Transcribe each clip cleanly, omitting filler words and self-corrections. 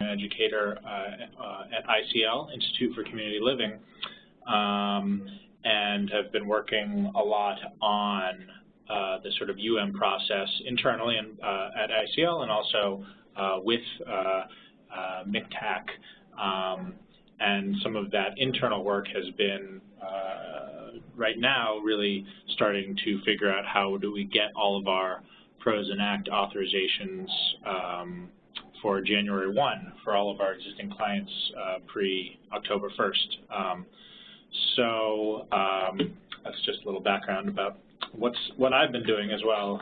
an educator at ICL, Institute for Community Living, and have been working a lot on the sort of process internally and, at ICL, and also with MCTAC. And some of that internal work has been right now really starting to figure out how do we get all of our PROS and ACT authorizations for January 1 for all of our existing clients pre-October 1st. So that's just a little background about what I've been doing as well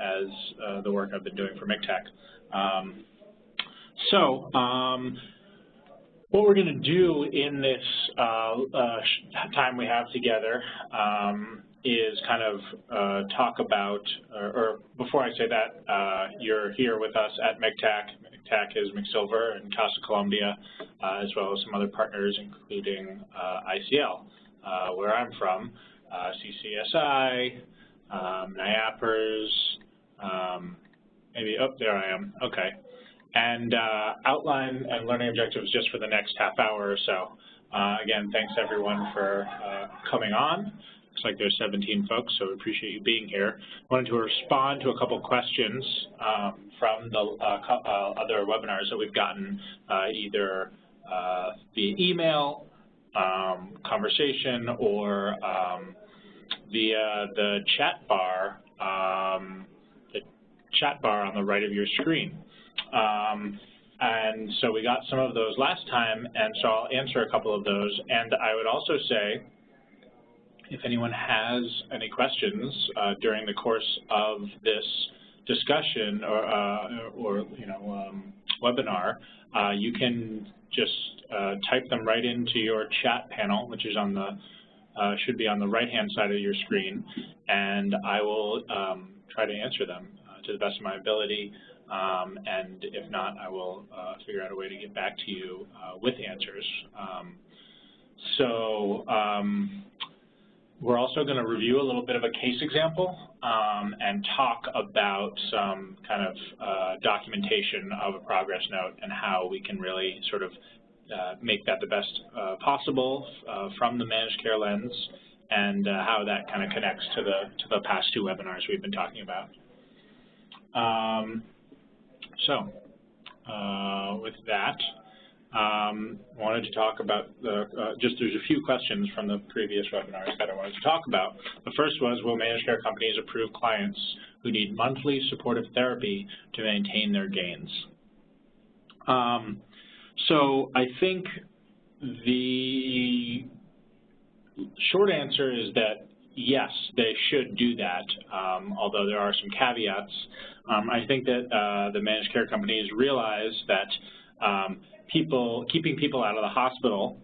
as the work I've been doing for MCTAC. What we're going to do in this time we have together is kind of talk about, or before I say that, you're here with us at MCTAC. MCTAC is McSilver and Casa Columbia, as well as some other partners, including ICL, where I'm from, CCSI, NIAPRS, maybe, oh, there I am, okay. And outline and learning objectives just for the next half hour or so. Again, thanks everyone for coming on. Looks like there's 17 folks, so we appreciate you being here. Wanted to respond to a couple questions from the other webinars that we've gotten, either via email, conversation, or via the chat bar on the right of your screen. And so we got some of those last time, and so I'll answer a couple of those. And I would also say, if anyone has any questions during the course of this discussion or webinar, you can just type them right into your chat panel, which is on the should be on the right-hand side of your screen, and I will try to answer them to the best of my ability. And if not, I will figure out a way to get back to you with answers. We're also going to review a little bit of a case example and talk about some kind of documentation of a progress note and how we can really sort of make that the best possible from the managed care lens, and how that kind of connects to the past two webinars we've been talking about. With that, wanted to talk about there's a few questions from the previous webinars that I wanted to talk about. The first was, will managed care companies approve clients who need monthly supportive therapy to maintain their gains? So I think the short answer is that yes, they should do that, although there are some caveats. I think that the managed care companies realize that keeping people out of the hospital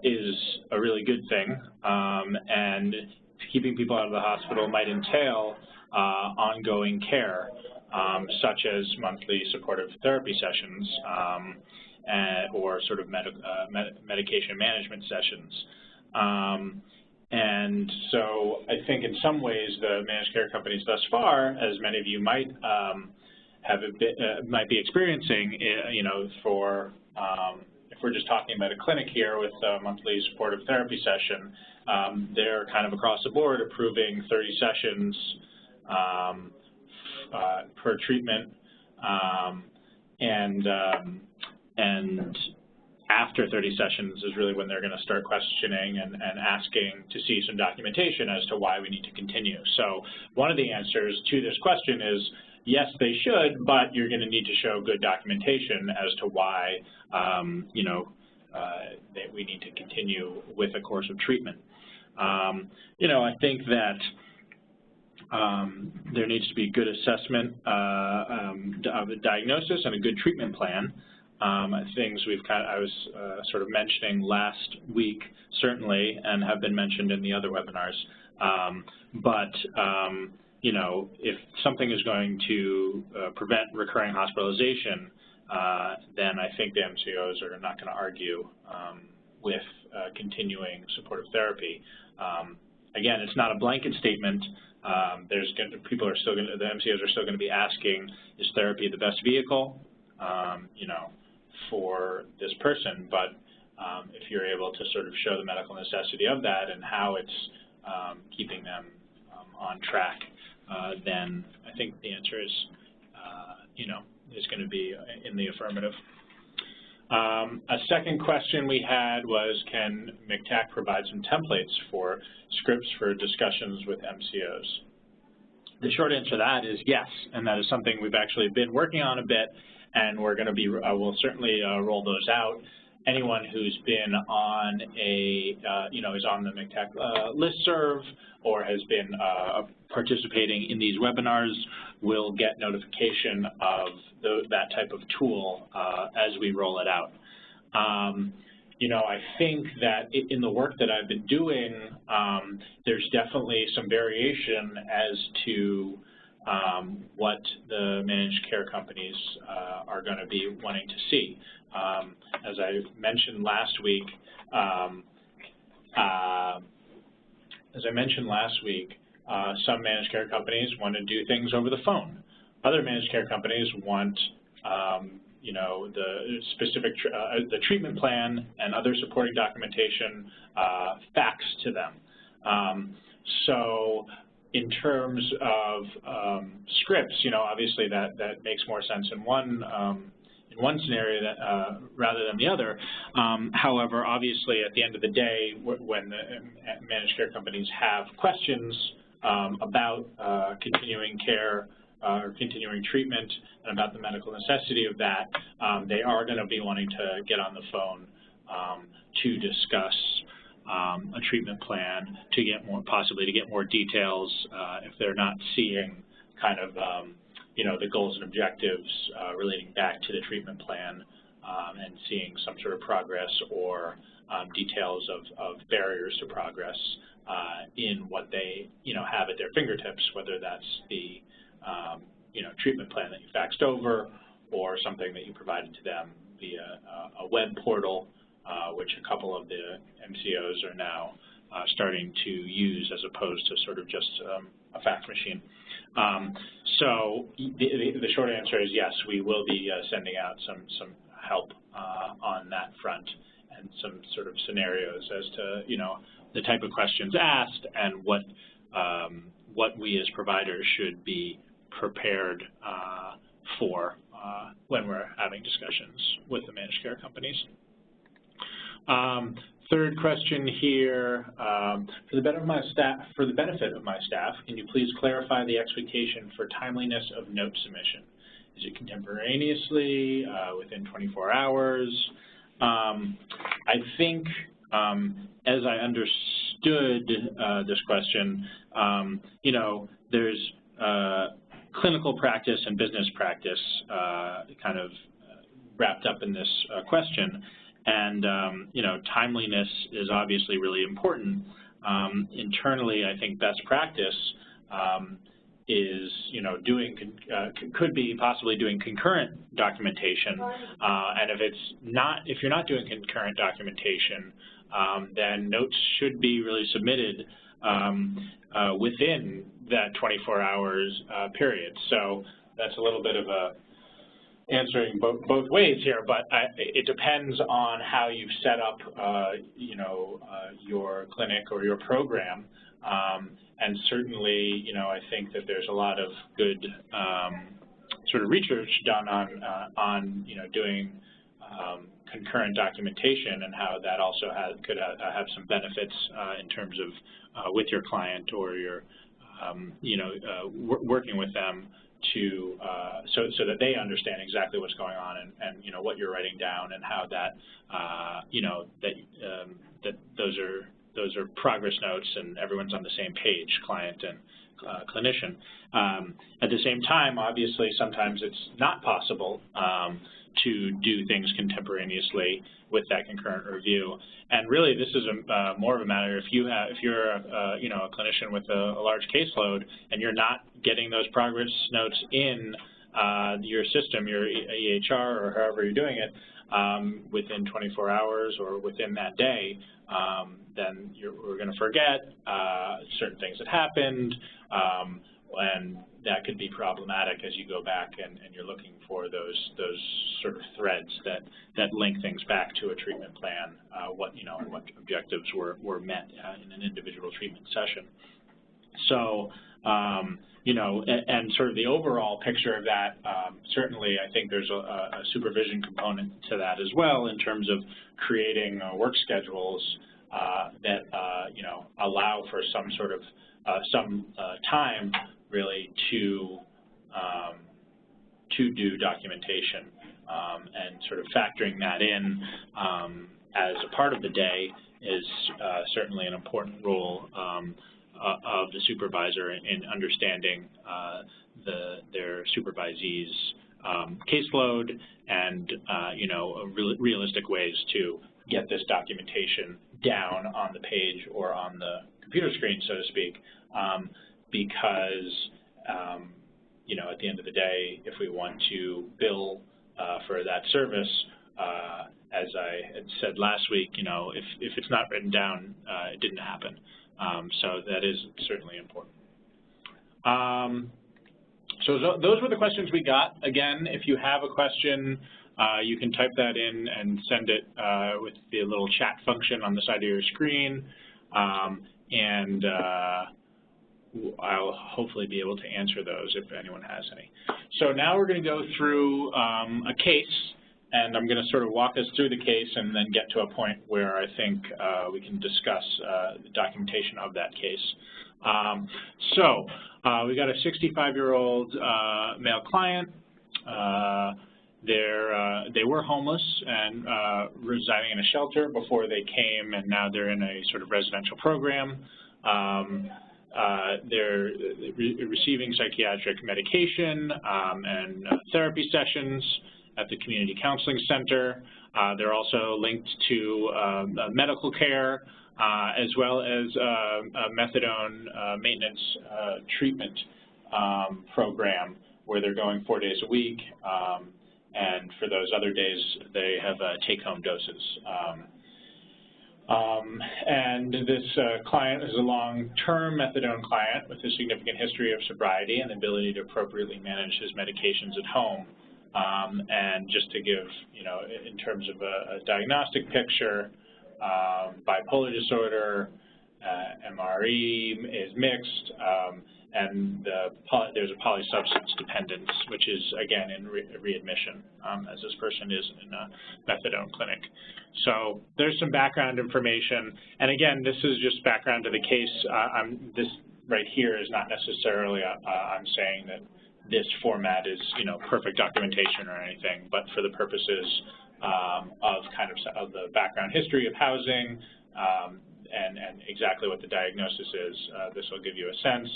is a really good thing, and keeping people out of the hospital might entail ongoing care, such as monthly supportive therapy sessions or sort of medication management sessions. And so I think in some ways the managed care companies thus far, as many of you might might be experiencing, if we're just talking about a clinic here with a monthly supportive therapy session, they're kind of across the board approving 30 sessions per treatment, and after 30 sessions is really when they're going to start questioning and asking to see some documentation as to why we need to continue. So one of the answers to this question is, yes, they should, but you're going to need to show good documentation as to why, that we need to continue with a course of treatment. I think that there needs to be good assessment of a diagnosis and a good treatment plan. Things I was sort of mentioning last week, certainly, and have been mentioned in the other webinars. If something is going to prevent recurring hospitalization, then I think the MCOs are not going to argue with continuing supportive therapy. Again, it's not a blanket statement. The MCOs are still going to be asking, is therapy the best vehicle? you know, for this person, but if you're able to sort of show the medical necessity of that and how it's keeping them on track, then I think the answer is, you know, is going to be in the affirmative. A second question we had was, can MCTAC provide some templates for scripts for discussions with MCOs? The short answer to that is yes, and that is something we've actually been working on a bit, and we're going to be, we'll certainly roll those out. Anyone who's been on a, you know, is on the MCTAC listserv or has been participating in these webinars will get notification of that type of tool as we roll it out. You know, I think that in the work that I've been doing, there's definitely some variation as to what the managed care companies are going to be wanting to see. As I mentioned last week, some managed care companies want to do things over the phone. Other managed care companies want, you know, the specific the treatment plan and other supporting documentation faxed to them. So in terms of scripts, you know, obviously that makes more sense in one scenario that, rather than the other. However, obviously at the end of the day, when the managed care companies have questions about continuing care or continuing treatment and about the medical necessity of that, they are going to be wanting to get on the phone to discuss a treatment plan, to get more, possibly to get more details if they're not seeing kind of you know, the goals and objectives relating back to the treatment plan, and seeing some sort of progress or details of barriers to progress in what they, you know, have at their fingertips, whether that's the you know, treatment plan that you faxed over or something that you provided to them via a web portal, which a couple of the MCOs are now starting to use as opposed to sort of just a fax machine. So the short answer is yes, we will be sending out some help on that front and some sort of scenarios as to, you know, the type of questions asked and what we as providers should be prepared for when we're having discussions with the managed care companies. Third question here, for the benefit of my staff, can you please clarify the expectation for timeliness of note submission? Is it contemporaneously, within 24 hours? I think, as I understood this question, you know, there's clinical practice and business practice kind of wrapped up in this question. And, you know, timeliness is obviously really important. Internally, I think best practice is, you know, could be possibly doing concurrent documentation. And if you're not doing concurrent documentation, then notes should be really submitted within that 24 hours period. So that's a little bit of a answering both ways here, but it depends on how you've set up, you know, your clinic or your program, and certainly, you know, I think that there's a lot of good sort of research done on you know, doing concurrent documentation and how that also could have some benefits in terms of with your client or your, you know, working with them to so that they understand exactly what's going on and you know, what you're writing down and how that you know, that those are progress notes and everyone's on the same page, client and clinician. At the same time, obviously, sometimes it's not possible to do things contemporaneously with that concurrent review. And really, this is more of a matter if you're you know, a clinician with a large caseload and you're not getting those progress notes in your system, your EHR or however you're doing it, within 24 hours or within that day, then we're going to forget certain things that happened, and that could be problematic as you go back and you're looking for those sort of threads that link things back to a treatment plan, what objectives were met in an individual treatment session. So, and sort of the overall picture of that, certainly I think there's a supervision component to that as well in terms of creating work schedules that, allow for some sort of time really to do documentation, and sort of factoring that in as a part of the day is certainly an important role of the supervisor in understanding their supervisee's caseload and realistic ways to get this documentation down on the page or on the computer screen, so to speak, because at the end of the day, if we want to bill for that service, as I had said last week, if it's not written down, it didn't happen. So that is certainly important. So those were the questions we got. Again, if you have a question, you can type that in and send it with the little chat function on the side of your screen, and I'll hopefully be able to answer those if anyone has any. So now we're going to go through a case, and I'm going to sort of walk us through the case and then get to a point where I think we can discuss the documentation of that case. We got a 65-year-old male client. They were homeless and residing in a shelter before they came, and now they're in a sort of residential program. They're receiving psychiatric medication and therapy sessions at the community counseling center. They're also linked to medical care as well as a methadone maintenance treatment program where they're going 4 days a week. And for those other days, they have take-home doses. And this client is a long-term methadone client with a significant history of sobriety and the ability to appropriately manage his medications at home. And just to give, in terms of a diagnostic picture, bipolar disorder, MRE is mixed, and there's a polysubstance dependence, which is, again, in readmission, as this person is in a methadone clinic. So there's some background information. And again, this is just background to the case. This right here is not necessarily, I'm saying that this format is, perfect documentation or anything, but for the purposes of the background history of housing and exactly what the diagnosis is, this will give you a sense.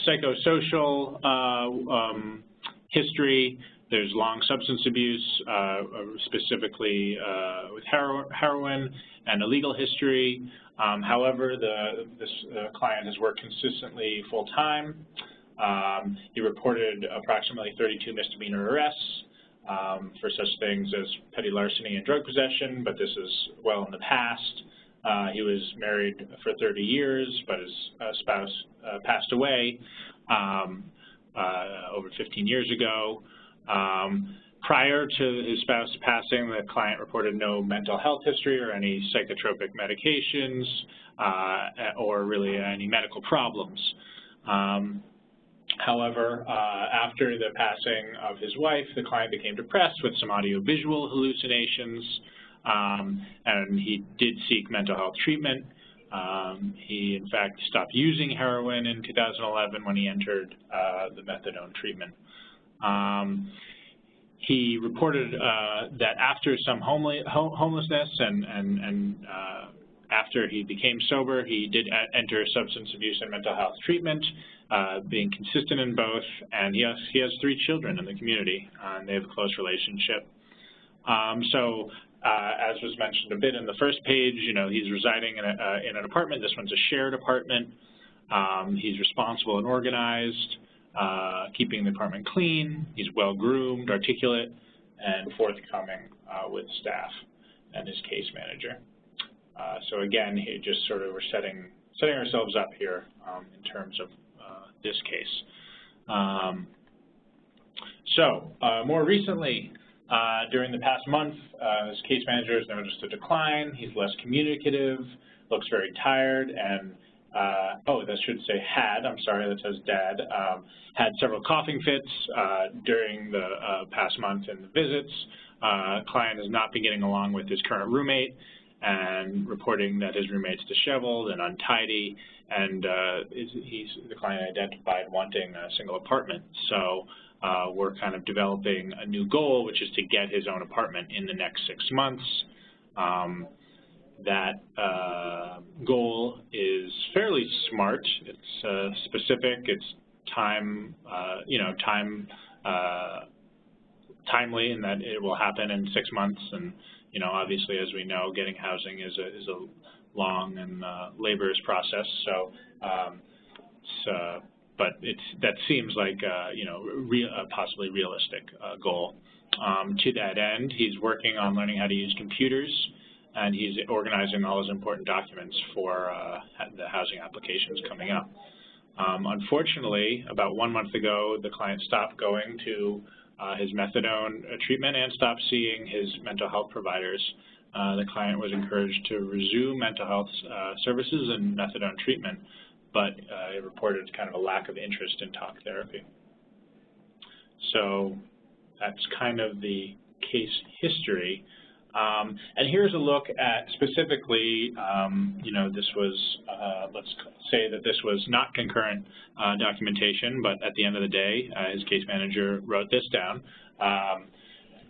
Psychosocial history, there's long substance abuse, specifically with heroin, and a legal history. However, this client has worked consistently full-time. He reported approximately 32 misdemeanor arrests for such things as petty larceny and drug possession, but this is well in the past. He was married for 30 years, but his spouse passed away over 15 years ago. Prior to his spouse passing, the client reported no mental health history or any psychotropic medications or really any medical problems. However, after the passing of his wife, the client became depressed with some audiovisual hallucinations, and he did seek mental health treatment. He, in fact, stopped using heroin in 2011 when he entered the methadone treatment. He reported that after some homelessness and after he became sober, he did enter substance abuse and mental health treatment, being consistent in both, and he has 3 children in the community, and they have a close relationship. As was mentioned a bit in the first page, he's residing in an apartment. This one's a shared apartment. He's responsible and organized, keeping the apartment clean. He's well-groomed, articulate, and forthcoming with staff and his case manager. So again, he just sort of we're setting setting ourselves up here in terms of this case. More recently, during the past month, this case manager has noticed a decline. He's less communicative, looks very tired, and that should say had, I'm sorry, that says dad, had several coughing fits during the past month in the visits. Client has not been getting along with his current roommate and reporting that his roommate's disheveled and untidy, and the client identified wanting a single apartment. So we're kind of developing a new goal, which is to get his own apartment in the next 6 months. That goal is fairly smart. It's specific. It's timely in that it will happen in 6 months. And obviously, as we know, getting housing is a long and laborious process. So, but that seems like a possibly realistic goal. To that end, he's working on learning how to use computers, and he's organizing all his important documents for the housing applications coming up. Unfortunately, about 1 month ago, the client stopped going to his methadone treatment and stopped seeing his mental health providers. The client was encouraged to resume mental health services and methadone treatment, but it reported kind of a lack of interest in talk therapy. So that's kind of the case history. And here's a look at specifically, this was, let's say that this was not concurrent documentation, but at the end of the day, his case manager wrote this down.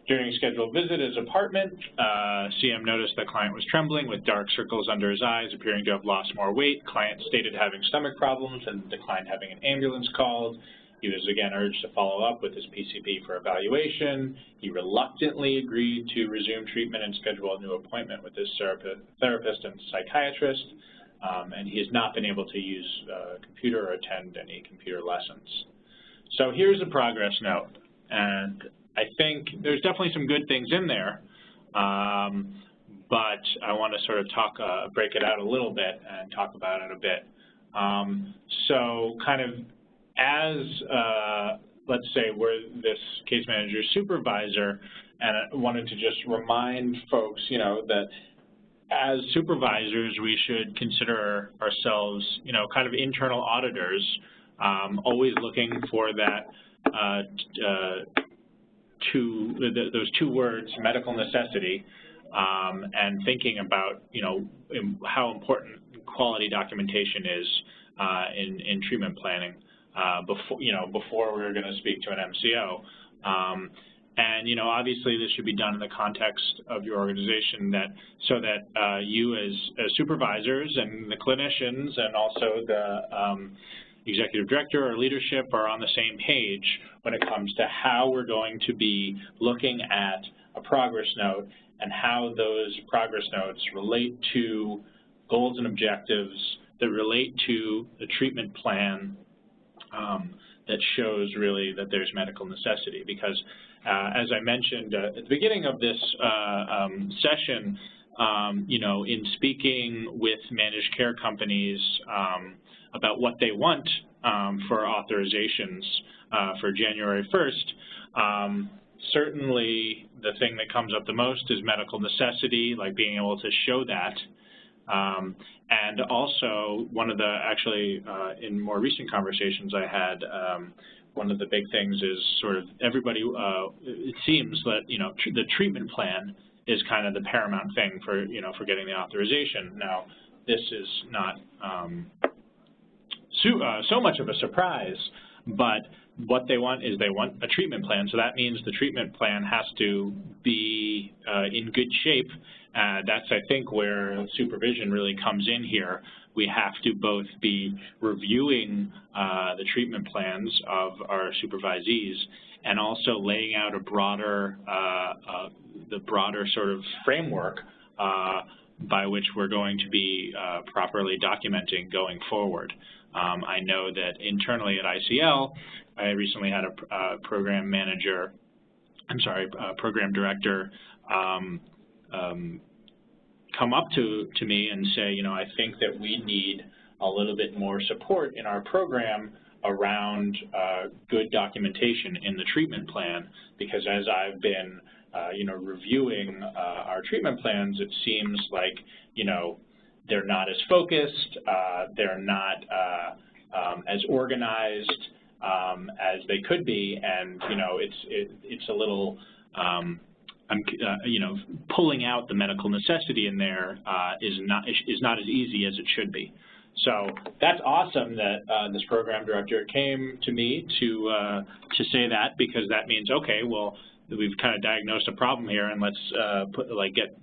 During a scheduled visit at his apartment, CM noticed that client was trembling with dark circles under his eyes, appearing to have lost more weight. Client stated having stomach problems and declined having an ambulance called. He was again urged to follow up with his PCP for evaluation. He reluctantly agreed to resume treatment and schedule a new appointment with his therapist and psychiatrist. And he has not been able to use a computer or attend any computer lessons. So here's a progress note. And I think there's definitely some good things in there, but I want to sort of break it out a little bit and talk about it a bit. So kind of as, let's say, we're this case manager supervisor, and I wanted to just remind folks, that as supervisors, we should consider ourselves, kind of internal auditors, always looking for that those two words, medical necessity, and thinking about, how important quality documentation is in treatment planning before we're going to speak to an MCO. And, obviously this should be done in the context of your organization so that you as supervisors and the clinicians and also the executive director or leadership are on the same page when it comes to how we're going to be looking at a progress note and how those progress notes relate to goals and objectives that relate to the treatment plan that shows really that there's medical necessity. Because as I mentioned at the beginning of this session, in speaking with managed care companies about what they want for authorizations for January 1st, certainly the thing that comes up the most is medical necessity, like being able to show that. And also, one of the, actually, in more recent conversations I had, one of the big things is sort of everybody, it seems that, the treatment plan is kind of the paramount thing for, for getting the authorization. Now, this is not so much of a surprise, but what they want is they want a treatment plan. So that means the treatment plan has to be in good shape. That's, I think, where supervision really comes in here. We have to both be reviewing the treatment plans of our supervisees and also laying out a broader, the broader sort of framework by which we're going to be properly documenting going forward. I know that internally at ICL, I recently had a program manager, program director come up to me and say, I think that we need a little bit more support in our program around good documentation in the treatment plan, because as I've been reviewing our treatment plans, it seems like, they're not as focused, they're not as organized as they could be, and it's a little pulling out the medical necessity in there is not as easy as it should be. So that's awesome that this program director came to me to say that, because that means, okay, well, we've kind of diagnosed a problem here, and let's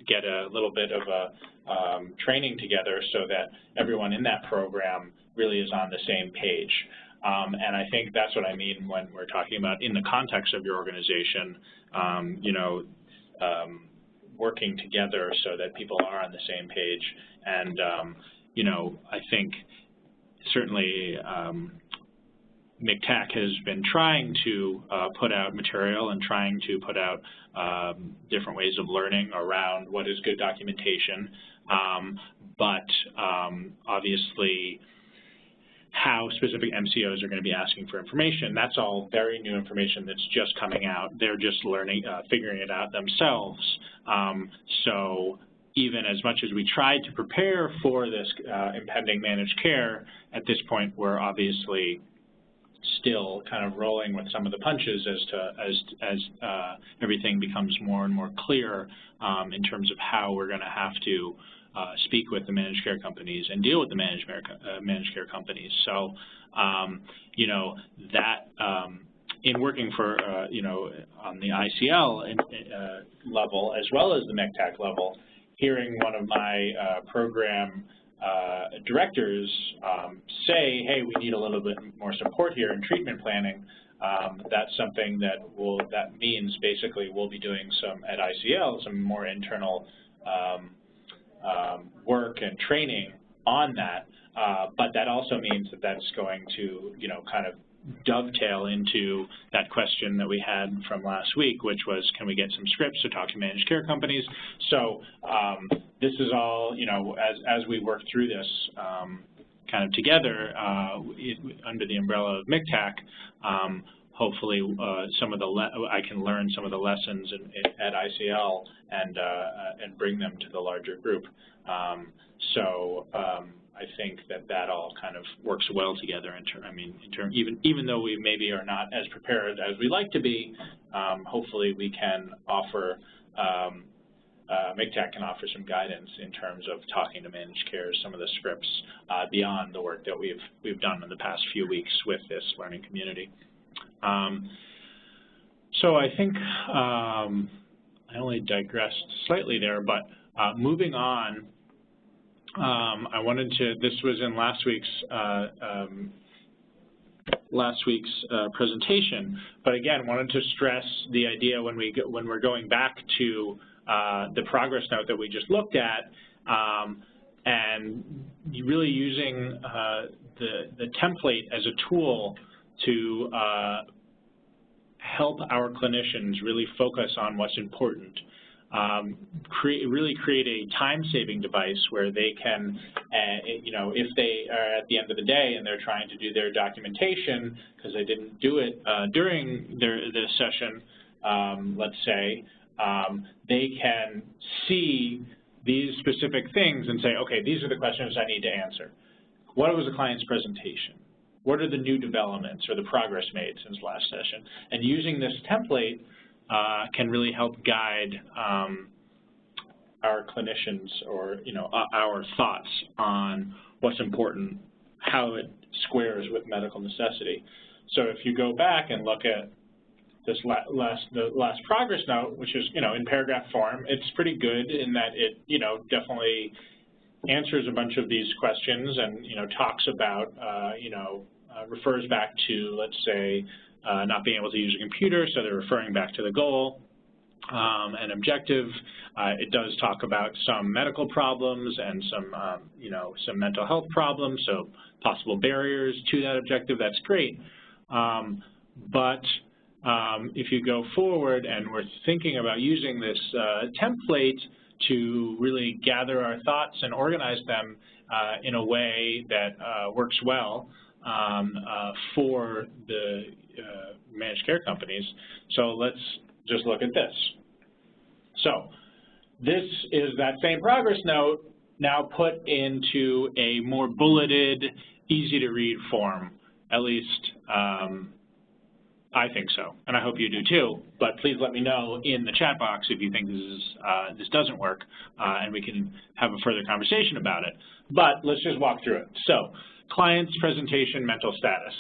get a little bit of a training together so that everyone in that program really is on the same page. And I think that's what I mean when we're talking about in the context of your organization, working together so that people are on the same page. And I think certainly MCTAC has been trying to put out material and trying to put out different ways of learning around what is good documentation, but obviously how specific MCOs are going to be asking for information, that's all very new information that's just coming out. They're just learning, figuring it out themselves. So even as much as we tried to prepare for this impending managed care, at this point we're obviously still kind of rolling with some of the punches as everything becomes more and more clear in terms of how we're going to have to speak with the managed care companies and deal with the managed care companies. So, that in working for, on the ICL level as well as the MCTAC level, hearing one of my program directors say, hey, we need a little bit more support here in treatment planning, that's something that means basically we'll be doing at ICL some more internal work and training on that, but that also means that that's going to, kind of dovetail into that question that we had from last week, which was, can we get some scripts to talk to managed care companies? So this is all, as we work through this kind of together under the umbrella of MCTAC, hopefully I can learn some of the lessons at ICL and bring them to the larger group. I think that all kind of works well together. Even though we maybe are not as prepared as we like to be, hopefully we can offer, MCTAC can offer some guidance in terms of talking to managed care, some of the scripts beyond the work that we've done in the past few weeks with this learning community. So I think I only digressed slightly there, but moving on, I wanted to, this was in last week's presentation, but again, wanted to stress the idea when we're going back to the progress note that we just looked at, and really using the template as a tool to help our clinicians really focus on what's important. Really create a time-saving device where they can, if they are at the end of the day and they're trying to do their documentation because they didn't do it during the session, let's say, they can see these specific things and say, okay, these are the questions I need to answer. What was the client's presentation? What are the new developments or the progress made since last session? And using this template can really help guide our clinicians or our thoughts on what's important, how it squares with medical necessity. So if you go back and look at this the last progress note, which is in paragraph form, it's pretty good in that it definitely answers a bunch of these questions and talks about refers back to, let's say, not being able to use a computer, so they're referring back to the goal and objective. It does talk about some medical problems and some mental health problems, so possible barriers to that objective. That's great. But if you go forward and we're thinking about using this template to really gather our thoughts and organize them in a way that works well for the managed care companies. So let's just look at this. So this is that same progress note now put into a more bulleted, easy to read form. At least I think so, and I hope you do too. But please let me know in the chat box if you think this doesn't work, and we can have a further conversation about it. But let's just walk through it. So, client's presentation mental status.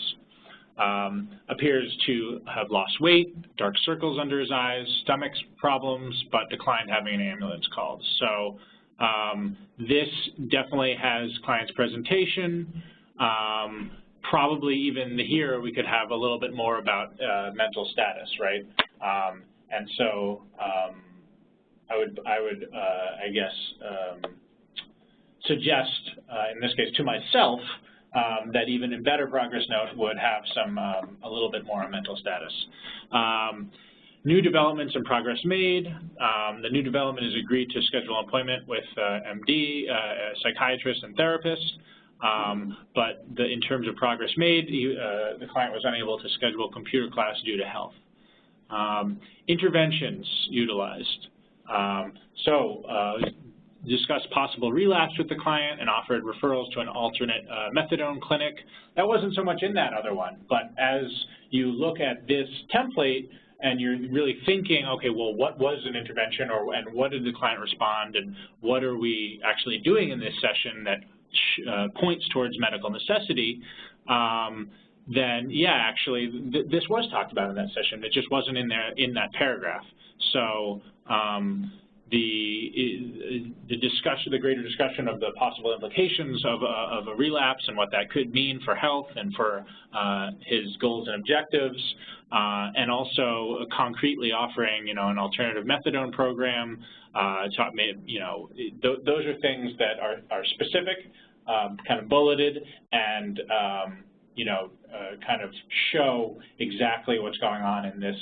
Appears to have lost weight, dark circles under his eyes, stomach problems, but declined having an ambulance called. So this definitely has client's presentation. Probably even here we could have a little bit more about mental status, right? And so I would I guess suggest in this case to myself that even a better progress note would have some a little bit more on mental status. New developments and progress made. The new development is agreed to schedule an appointment with MD, psychiatrist, and therapist. But in terms of progress made, the client was unable to schedule computer class due to health. Interventions utilized. Discussed possible relapse with the client and offered referrals to an alternate methadone clinic. That wasn't so much in that other one, but as you look at this template and you're really thinking, okay, well, what was an intervention, and what did the client respond, and what are we actually doing in this session that points towards medical necessity, then yeah, actually, this was talked about in that session. It just wasn't in there in that paragraph. So the greater discussion of the possible implications of a relapse and what that could mean for health and for his goals and objectives, and also concretely offering, an alternative methadone program. Those are things that are specific, kind of bulleted, and kind of show exactly what's going on in this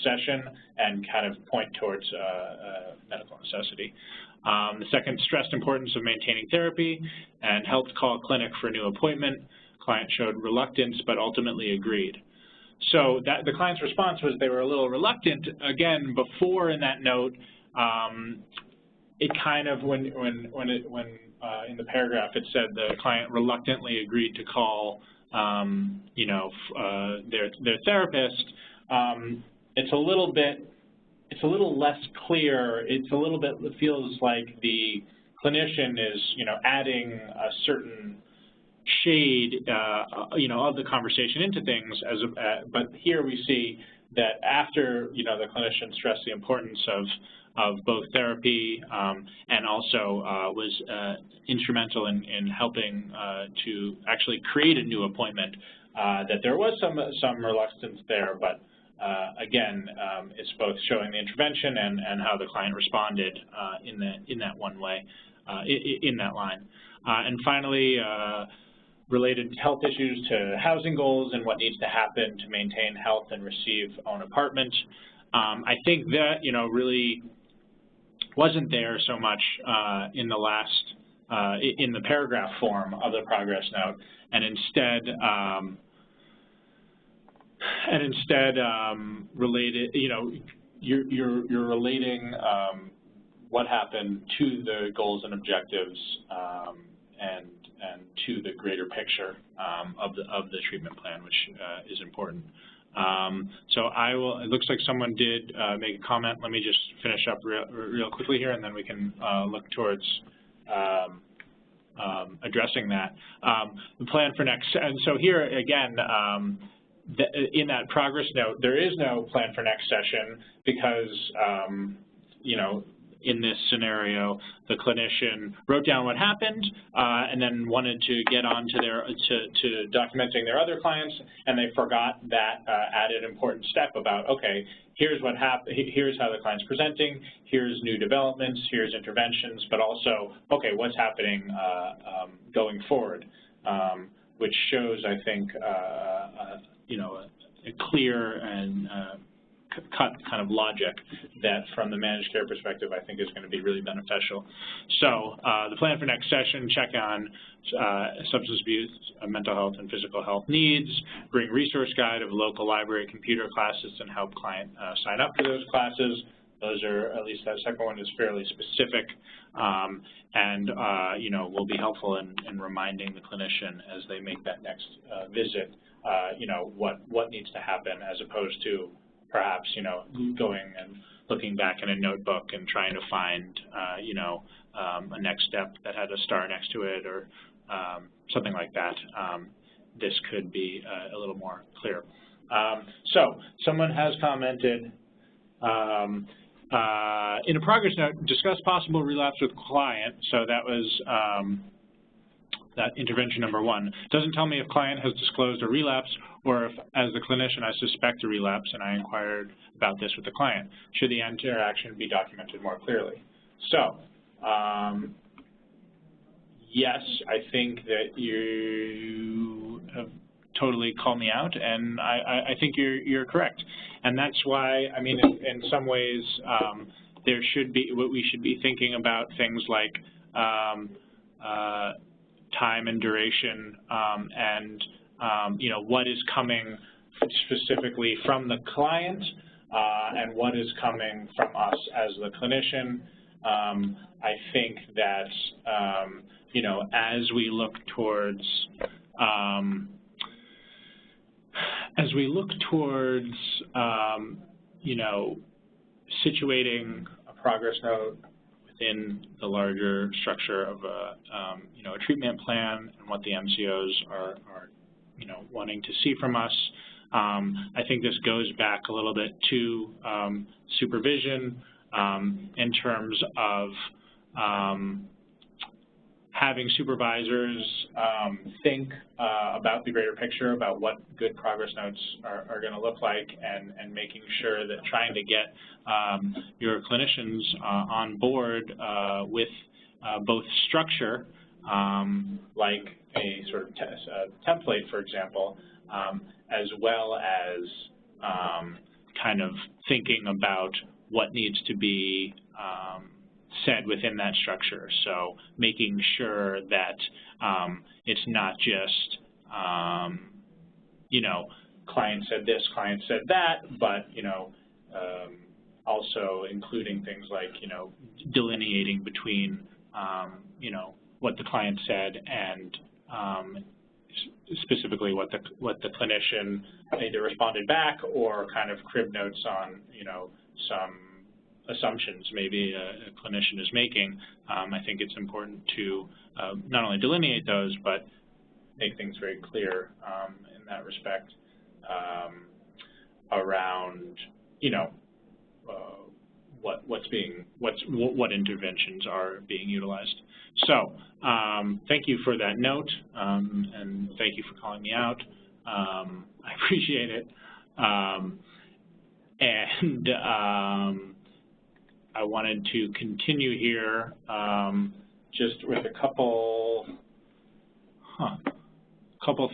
session and kind of point towards medical necessity. The second, stressed importance of maintaining therapy and helped call a clinic for a new appointment. Client showed reluctance but ultimately agreed. So that the client's response was they were a little reluctant. Again, before in that note, it kind of when in the paragraph it said the client reluctantly agreed to call their therapist. It's a little less clear. It feels like the clinician is, adding a certain shade, of the conversation into things. But here we see that after, the clinician stressed the importance of both therapy and also was instrumental in helping to actually create a new appointment, that there was some reluctance there, but again, it's both showing the intervention and how the client responded in that one way, in that line. And finally, related health issues to housing goals and what needs to happen to maintain health and receive own apartment. I think that, really wasn't there so much in the last, in the paragraph form of the progress note, and instead related, you're relating what happened to the goals and objectives and to the greater picture of the treatment plan, which is important. So it looks like someone did make a comment. Let me just finish up real quickly here, and then we can look towards addressing that. The plan for next, and so here again, in that progress note, there is no plan for next session because, in this scenario, the clinician wrote down what happened and then wanted to get on to to documenting their other clients, and they forgot that added important step about, okay, here's what happened, here's how the client's presenting, here's new developments, here's interventions, but also, okay, what's happening going forward, which shows, I think, a clear and cut kind of logic that from the managed care perspective I think is going to be really beneficial. So the plan for next session, check on substance abuse, mental health, and physical health needs, bring resource guide of local library computer classes and help client sign up for those classes. Those are, at least that second one is fairly specific, and you know, will be helpful in reminding the clinician as they make that next visit, you know, what needs to happen, as opposed to perhaps, you know, going and looking back in a notebook and trying to find, you know, a next step that had a star next to it or something like that. This could be a little more clear. So someone has commented, in a progress note, discuss possible relapse with client. So that was that intervention number 1. Doesn't tell me if client has disclosed a relapse or if, as the clinician, I suspect a relapse and I inquired about this with the client. Should the interaction be documented more clearly? So, yes, I think that you have totally called me out, and I think you're correct. And that's why, I mean, in some ways, there should be, we should be thinking about things like time and duration, and you know, what is coming specifically from the client and what is coming from us as the clinician. I think that you know, as we look towards you know, situating a progress note within the larger structure of a you know, a treatment plan and what the MCOs are you know, wanting to see from us. I think this goes back a little bit to supervision in terms of having supervisors think about the greater picture, about what good progress notes are going to look like, and making sure that trying to get your clinicians on board with both structure, like a sort of template, for example, as well as kind of thinking about what needs to be said within that structure. So making sure that it's not just, you know, client said this, client said that, but, you know, also including things like, you know, delineating between, you know, what the client said and specifically what the clinician either responded back or kind of crib notes on, you know, some assumptions maybe a clinician is making. I think it's important to not only delineate those, but make things very clear in that respect around, you know, what interventions are being utilized. So thank you for that note, and thank you for calling me out. I appreciate it. And I wanted to continue here just with a couple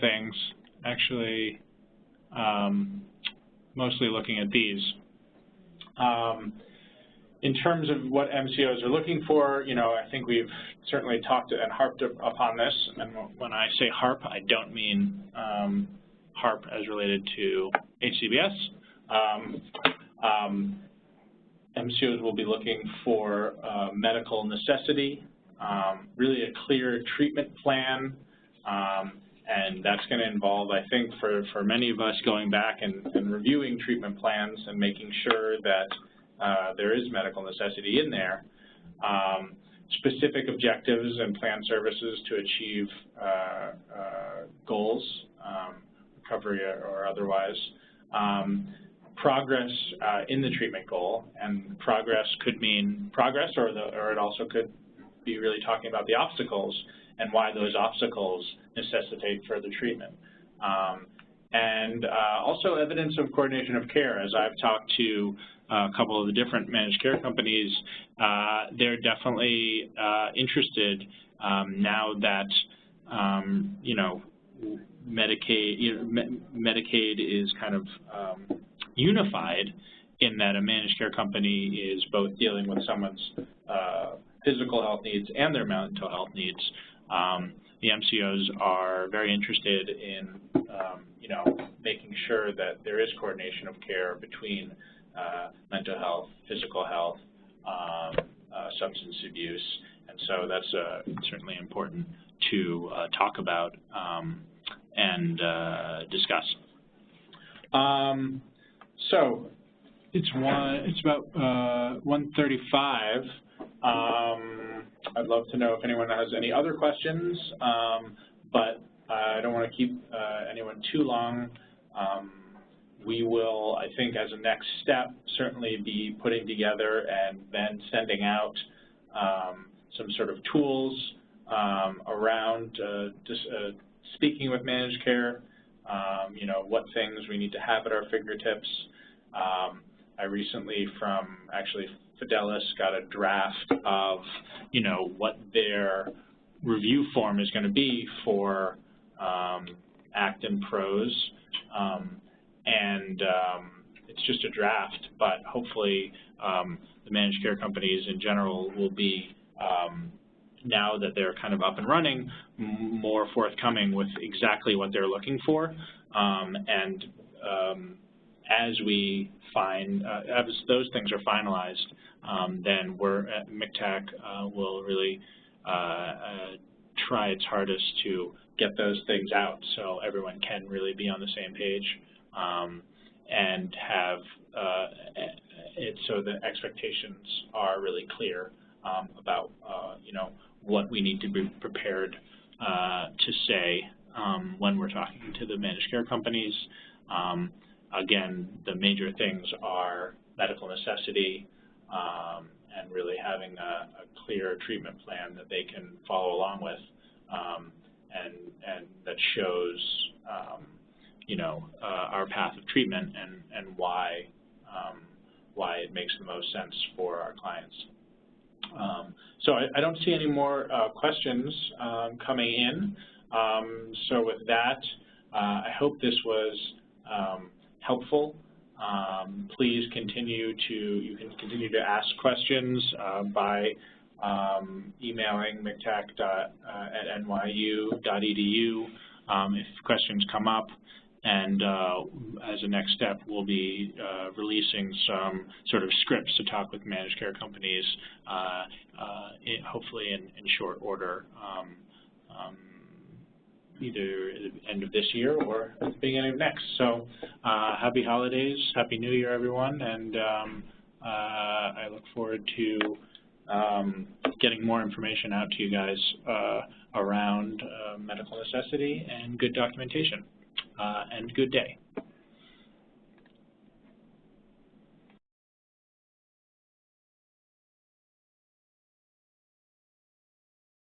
things, actually, mostly looking at these. In terms of what MCOs are looking for, you know, I think we've certainly talked and harped upon this, and when I say harp, I don't mean harp as related to HCBS. MCOs will be looking for medical necessity, really a clear treatment plan, and that's going to involve, I think, for many of us going back and reviewing treatment plans and making sure that there is medical necessity in there. Specific objectives and plan services to achieve goals, recovery or otherwise. Progress in the treatment goal, and progress could mean progress, or it also could be really talking about the obstacles and why those obstacles necessitate further treatment. And also evidence of coordination of care. As I've talked to a couple of the different managed care companies, they're definitely interested now that you know, Medicaid is kind of unified in that a managed care company is both dealing with someone's physical health needs and their mental health needs. The MCOs are very interested in, making sure that there is coordination of care between mental health, physical health, substance abuse, and so that's certainly important to talk about and discuss. So it's about 1:35. I'd love to know if anyone has any other questions, but I don't want to keep anyone too long. We will, I think, as a next step, certainly be putting together and then sending out some sort of tools around just speaking with managed care, what things we need to have at our fingertips. I recently, from actually Fidelis, got a draft of, what their review form is going to be for ACT and PROS. It's just a draft, but hopefully the managed care companies in general will be, now that they're kind of up and running, more forthcoming with exactly what they're looking for. As we find, as those things are finalized, then we're at MCTAC will really try its hardest to get those things out so everyone can really be on the same page and have it so the expectations are really clear about what we need to be prepared to say when we're talking to the managed care companies. Again, the major things are medical necessity and really having a clear treatment plan that they can follow along with and that shows our path of treatment and why it makes the most sense for our clients. So I don't see any more questions coming in. So with that, I hope this was helpful. Please you can continue to ask questions by emailing mctac@nyu.edu if questions come up. And as a next step, we'll be releasing some sort of scripts to talk with managed care companies, hopefully in short order, either at the end of this year or at the beginning of next. So happy holidays, happy New Year, everyone, and I look forward to getting more information out to you guys around medical necessity and good documentation. And good day.